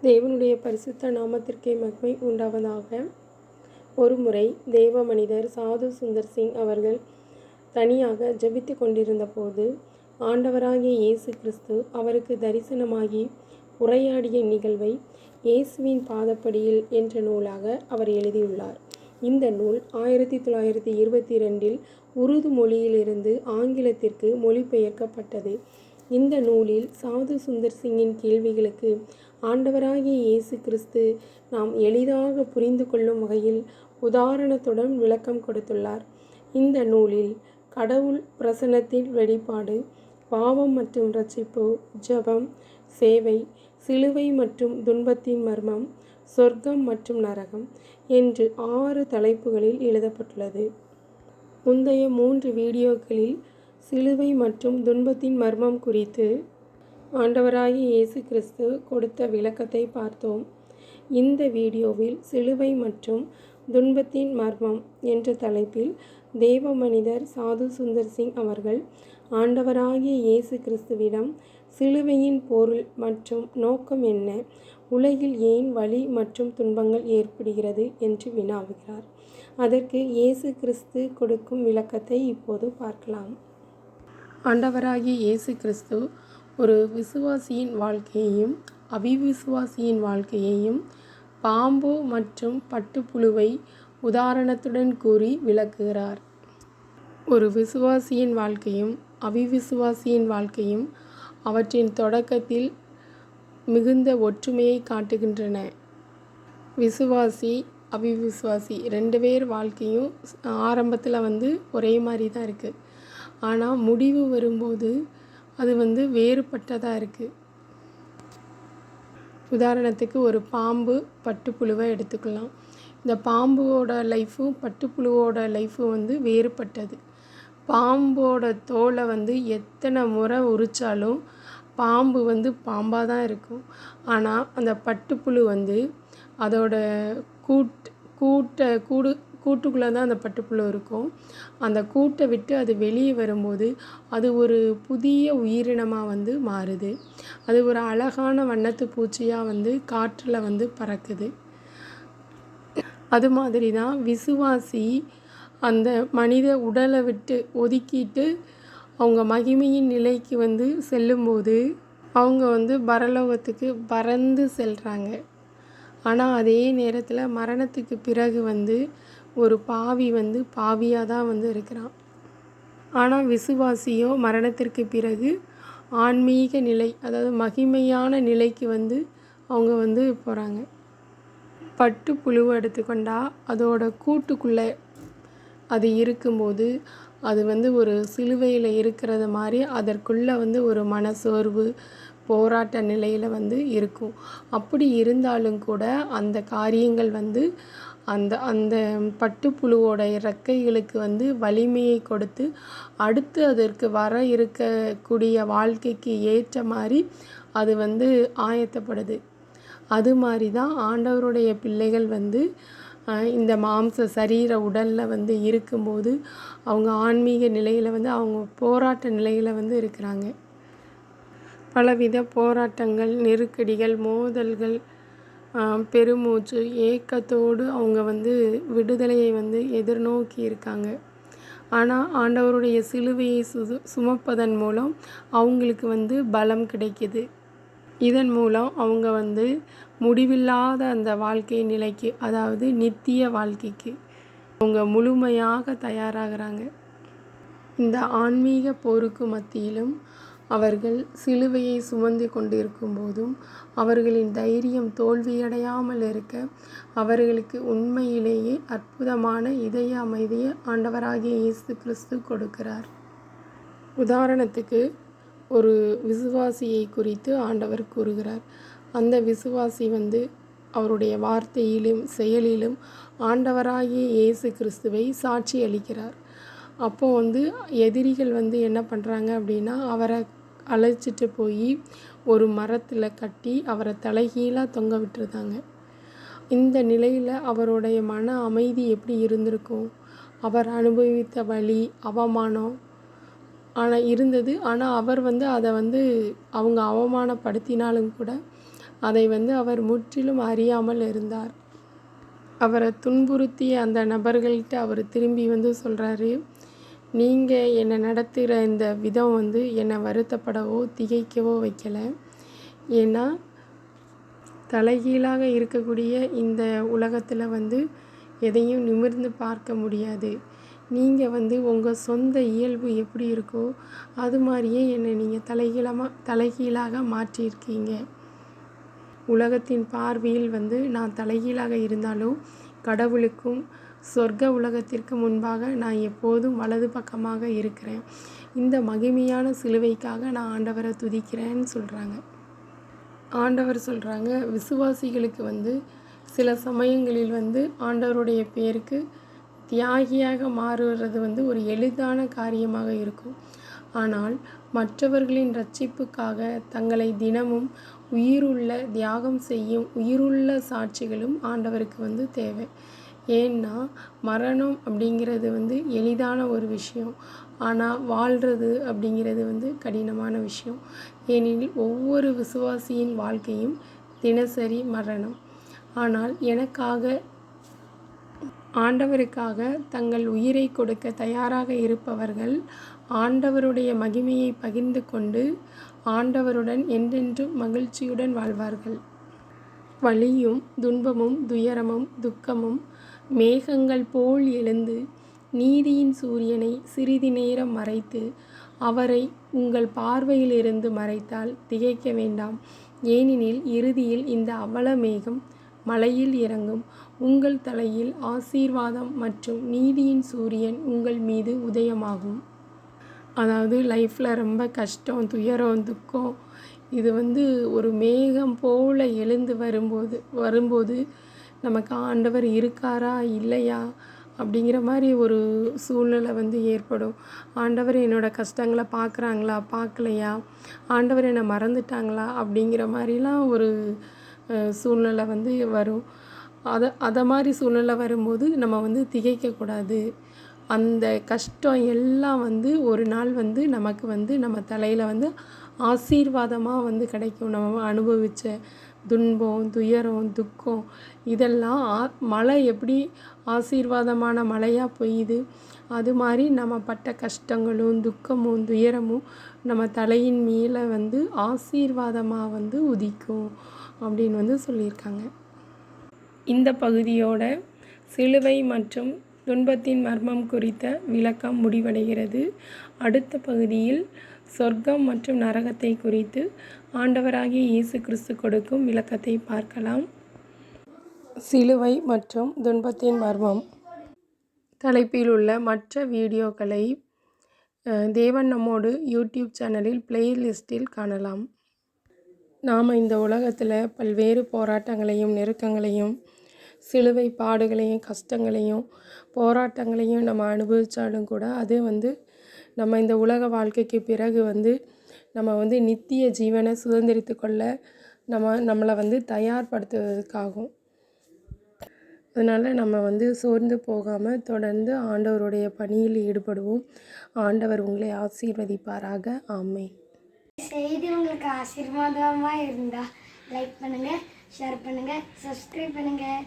தேவனுடைய பரிசுத்த நாமத்திற்கே மகிமை உண்டாவதாக. ஒருமுறை தேவ மனிதர் சாது சுந்தர் சிங் அவர்கள் தனியாக ஜெபித்து கொண்டிருந்த போது ஆண்டவராகிய இயேசு கிறிஸ்து அவருக்கு தரிசனமாகி உரையாடிய நிகழ்வை இயேசுவின் பாதப்படியில் என்ற நூலாக அவர் எழுதியுள்ளார். இந்த நூல் 1922 உருது மொழியிலிருந்து ஆங்கிலத்திற்கு மொழிபெயர்க்கப்பட்டது. இந்த நூலில் சாது சுந்தர் சிங்கின் கேள்விகளுக்கு ஆண்டவராகிய இயேசு கிறிஸ்து நாம் எளிதாக புரிந்து கொள்ளும் வகையில் உதாரணத்துடன் விளக்கம் கொடுத்துள்ளார். இந்த நூலில் கடவுள் பிரசன்னத்தின் வெளிப்பாடு, பாவம் மற்றும் இரட்சிப்பு, ஜெபம், சேவை, சிலுவை மற்றும் துன்பத்தின் மர்மம், சொர்க்கம் மற்றும் நரகம் என்று 6 தலைப்புகளில் எழுதப்பட்டுள்ளது. முந்தைய 3 வீடியோக்களில் சிலுவை மற்றும் துன்பத்தின் மர்மம் குறித்து ஆண்டவராகிய இயேசு கிறிஸ்து கொடுத்த விளக்கத்தை பார்த்தோம். இந்த வீடியோவில் சிலுவை மற்றும் துன்பத்தின் மர்மம் என்ற தலைப்பில் தேவ மனிதர் சாது சுந்தர் சிங் அவர்கள் ஆண்டவராகிய இயேசு கிறிஸ்துவிடம் சிலுவையின் பொருள் மற்றும் நோக்கம் என்ன, உலகில் ஏன் வலி மற்றும் துன்பங்கள் ஏற்படுகிறது என்று வினாவுகிறார். அதற்கு இயேசு கிறிஸ்து கொடுக்கும் விளக்கத்தை இப்போது பார்க்கலாம். ஆண்டவராகிய இயேசு கிறிஸ்து ஒரு விசுவாசியின் வாழ்க்கையையும் அவிவிசுவாசியின் வாழ்க்கையையும் பாம்பு மற்றும் பட்டுப்புழுவை உதாரணத்துடன் கூறி விளக்குகிறார். ஒரு விசுவாசியின் வாழ்க்கையும் அவிவிசுவாசியின் வாழ்க்கையும் அவற்றின் தொடக்கத்தில் மிகுந்த ஒற்றுமையை காட்டுகின்றன. விசுவாசி அவிவிசுவாசி 2 பேர் வாழ்க்கையும் ஆரம்பத்தில் ஒரே மாதிரி தான் இருக்குது. ஆனால் முடிவு வரும்போது அது வேறுபட்டதாக இருக்குது. உதாரணத்துக்கு ஒரு பாம்பு பட்டுப்புழுவை எடுத்துக்கலாம். இந்த பாம்போட லைஃப்பும் பட்டுப்புழுவோட லைஃப்பும் வேறுபட்டது. பாம்போட தோலை எத்தனை முறை உரித்தாலும் பாம்பு பாம்பாக தான் இருக்கும். ஆனால் அந்த பட்டுப்புழு அதோட கூட்டுக்குள்ளே தான் அந்த பட்டுப்புழு இருக்கும். அந்த கூட்டை விட்டு அது வெளியே வரும்போது அது ஒரு புதிய உயிரினமாக மாறுது. அது ஒரு அழகான வண்ணத்து பூச்சியாக காற்றில் பறக்குது. அது மாதிரி தான் விசுவாசி அந்த மனித உடலை விட்டு ஒதுக்கிட்டு அவங்க மகிமையின் நிலைக்கு செல்லும்போது அவங்க பரலோகத்துக்கு பறந்து செல்கிறாங்க. ஆனால் அதே நேரத்தில் மரணத்துக்கு பிறகு ஒரு பாவி பாவியாக தான் இருக்கிறான். ஆனால் விசுவாசியோ மரணத்திற்கு பிறகு ஆன்மீக நிலை, அதாவது மகிமையான நிலைக்கு அவங்க போகிறாங்க. பட்டுப்புழுவை எடுத்துக்கொண்டால் அதோட கூட்டுக்குள்ளே அது இருக்கும்போது அது ஒரு சிலுவையில் இருக்கிறது மாதிரி அதற்குள்ளே ஒரு மனசோர்வு, போராட்ட நிலையில் இருக்கும். அப்படி இருந்தாலும் கூட அந்த காரியங்கள் அந்த அந்த பட்டுப்புழுவோட இறக்கைகளுக்கு வலிமையை கொடுத்து அடுத்து அதற்கு வர இருக்கக்கூடிய வாழ்க்கைக்கு ஏற்ற மாதிரி அது ஆயத்தப்படுது. அது மாதிரி தான் ஆண்டவருடைய பிள்ளைகள் இந்த மாம்ச சரீர உடலில் இருக்கும்போது அவங்க ஆன்மீக நிலையில் அவங்க போராட்ட நிலையில் இருக்கிறாங்க. பலவித போராட்டங்கள், நெருக்கடிகள், மோதல்கள், பெருமூச்சு, ஏக்கத்தோடு அவங்க விடுதலையை எதிர்நோக்கி இருக்காங்க. ஆனால் ஆண்டவருடைய சிலுவையை சுமப்பதன் மூலம் அவங்களுக்கு பலம் கிடைக்கிது. இதன் மூலம் அவங்க முடிவில்லாத அந்த வாழ்க்கை நிலைக்கு, அதாவது நித்திய வாழ்க்கைக்கு அவங்க முழுமையாக தயாராகிறாங்க. இந்த ஆன்மீக போருக்கு மத்தியிலும் அவர்கள் சிலுவையை சுமந்து கொண்டிருக்கும் போதும் அவர்களின் தைரியம் தோல்வியடையாமல் இருக்க அவர்களுக்கு உண்மையிலேயே அற்புதமான இதய அமைதியை ஆண்டவராகிய இயேசு கிறிஸ்து கொடுக்கிறார். உதாரணத்துக்கு ஒரு விசுவாசியை குறித்து ஆண்டவர் கூறுகிறார். அந்த விசுவாசி அவருடைய வார்த்தையிலும் செயலிலும் ஆண்டவராகிய இயேசு கிறிஸ்துவை சாட்சி அளிக்கிறார். அப்போது எதிரிகள் என்ன பண்ணுறாங்க அப்படின்னா, அவரை அழைச்சிட்டு போய் ஒரு மரத்தில் கட்டி அவரை தலைகீழாக தொங்க விட்டுருந்தாங்க. இந்த நிலையில் அவருடைய மன அமைதி எப்படி இருந்திருக்கும்? அவர் அனுபவித்த வலி, அவமானம் இருந்தது. ஆனால் அவர் அதை அவங்க அவமானப்படுத்தினாலும் கூட அதை அவர் முற்றிலும் அறியாமல் இருந்தார். அவரை துன்புறுத்திய அந்த நபர்கள்கிட்ட அவர் திரும்பி சொல்கிறாரு, நீங்கள் என்னை நடத்துகிற இந்த விதம் என்னை வருத்தப்படவோ திகைக்கவோ வைக்கலை. ஏன்னா தலைகீழாக இருக்கக்கூடிய இந்த உலகத்தில் எதையும் நிமிர்ந்து பார்க்க முடியாது. நீங்கள் உங்கள் சொந்த இயல்பு எப்படி இருக்கோ அது மாதிரியே என்னை நீங்கள் தலைகீழாக மாற்றியிருக்கீங்க. உலகத்தின் பார்வையில் நான் தலைகீழாக இருந்தாலும் கடவுளுக்கும் சொர்க்க உலகத்திற்கு முன்பாக நான் எப்போதும் வலது பக்கமாக இருக்கிறேன். இந்த மகிமையான சிலுவைக்காக நான் ஆண்டவரை துதிக்கிறேன்னு சொல்கிறாங்க. ஆண்டவர் சொல்கிறாங்க, விசுவாசிகளுக்கு சில சமயங்களில் ஆண்டவருடைய பேருக்கு தியாகியாக மாறுவது ஒரு எளிதான காரியமாக இருக்கும். ஆனால் மற்றவர்களின் இரட்சிப்புக்காக தங்களை தினமும் உயிருள்ள தியாகம் செய்யும் உயிருள்ள சாட்சிகளும் ஆண்டவருக்கு தேவை. ஏன்னா மரணம் அப்படிங்கிறது எளிதான ஒரு விஷயம். ஆனால் வாழ்கிறது அப்படிங்கிறது கடினமான விஷயம். ஏனெனில் ஒவ்வொரு விசுவாசியின் வாழ்க்கையும் தினசரி மரணம். ஆனால் எனக்காக ஆண்டவருக்காக தங்கள் உயிரை கொடுக்க தயாராக இருப்பவர்கள் ஆண்டவருடைய மகிமையை பகிர்ந்து கொண்டு ஆண்டவருடன் என்றென்றும் மகிழ்ச்சியுடன் வாழ்வார்கள். வலியும் துன்பமும் துயரமும் துக்கமும் மேகங்கள் போல் எழுந்து நீதியின் சூரியனை சிறிது நேரம் மறைத்து அவரை உங்கள் பார்வையிலிருந்து மறைத்தால் திகைக்க வேண்டாம். ஏனெனில் இறுதியில் இந்த அவல மேகம் மலையில் இறங்கும். உங்கள் தலையில் ஆசீர்வாதம் மற்றும் நீதியின் சூரியன் உங்கள் மீது உதயமாகும். அதாவது லைஃப்பில் ரொம்ப கஷ்டம், துயரம், துக்கம் இது ஒரு மேகம் போல் எழுந்து வரும்போது நமக்கு ஆண்டவர் இருக்காரா இல்லையா அப்படிங்கிற மாதிரி ஒரு சூழ்நிலை ஏற்படும். ஆண்டவர் என்னோடய கஷ்டங்களை பார்க்குறாங்களா பார்க்கலையா, ஆண்டவர் என்னை மறந்துட்டாங்களா அப்படிங்கிற மாதிரிலாம் ஒரு சூழ்நிலை வரும். அதை மாதிரி சூழ்நிலை வரும்போது நம்ம திகைக்கக்கூடாது. அந்த கஷ்டம் எல்லாம் ஒரு நாள் நமக்கு நம்ம தலையில் ஆசீர்வாதமாக கிடைக்கும். நம்ம அனுபவித்த துன்பம், துயரம், துக்கம் இதெல்லாம் மழை எப்படி ஆசீர்வாதமான மழையாக பெய்யுது, அது மாதிரி நம்ம பட்ட கஷ்டங்களும் துக்கமும் துயரமும் நம்ம தலையின் மேலே ஆசீர்வாதமாக உதிக்கும் அப்படின்னு சொல்லியிருக்காங்க. இந்த பகுதியோட சிலுவை மற்றும் துன்பத்தின் மர்மம் குறித்த விளக்கம் முடிவடைகிறது. அடுத்த பகுதியில் சொர்க்கம் மற்றும் நரகத்தை குறித்து ஆண்டவராகிய இயேசு கிறிஸ்து கொடுக்கும் விளக்கத்தை பார்க்கலாம். சிலுவை மற்றும் துன்பத்தின் மர்மம் தலைப்பில் உள்ள மற்ற வீடியோக்களை தேவன் நம்மோடு யூடியூப் சேனலில் பிளேலிஸ்டில் காணலாம். நாம் இந்த உலகத்தில் பல்வேறு போராட்டங்களையும் நெருக்கங்களையும் சிலுவை பாடுகளையும் கஷ்டங்களையும் போராட்டங்களையும் நம்ம அனுபவித்தாலும் கூட அது நம்ம இந்த உலக வாழ்க்கைக்கு பிறகு நம்ம நித்திய ஜீவனை சுதந்திரித்து கொள்ள நம்மளை தயார்படுத்துவதற்காகும். அதனால் நம்ம சோர்ந்து போகாமல் தொடர்ந்து ஆண்டவருடைய பணியில் ஈடுபடுவோம். ஆண்டவர் உங்களை ஆசீர்வதிப்பாராக. ஆமென். செய்தி உங்களுக்கு ஆசீர்வாதமாக இருந்தால் லைக் பண்ணுங்கள், ஷேர் பண்ணுங்கள், சப்ஸ்கிரைப் பண்ணுங்கள்.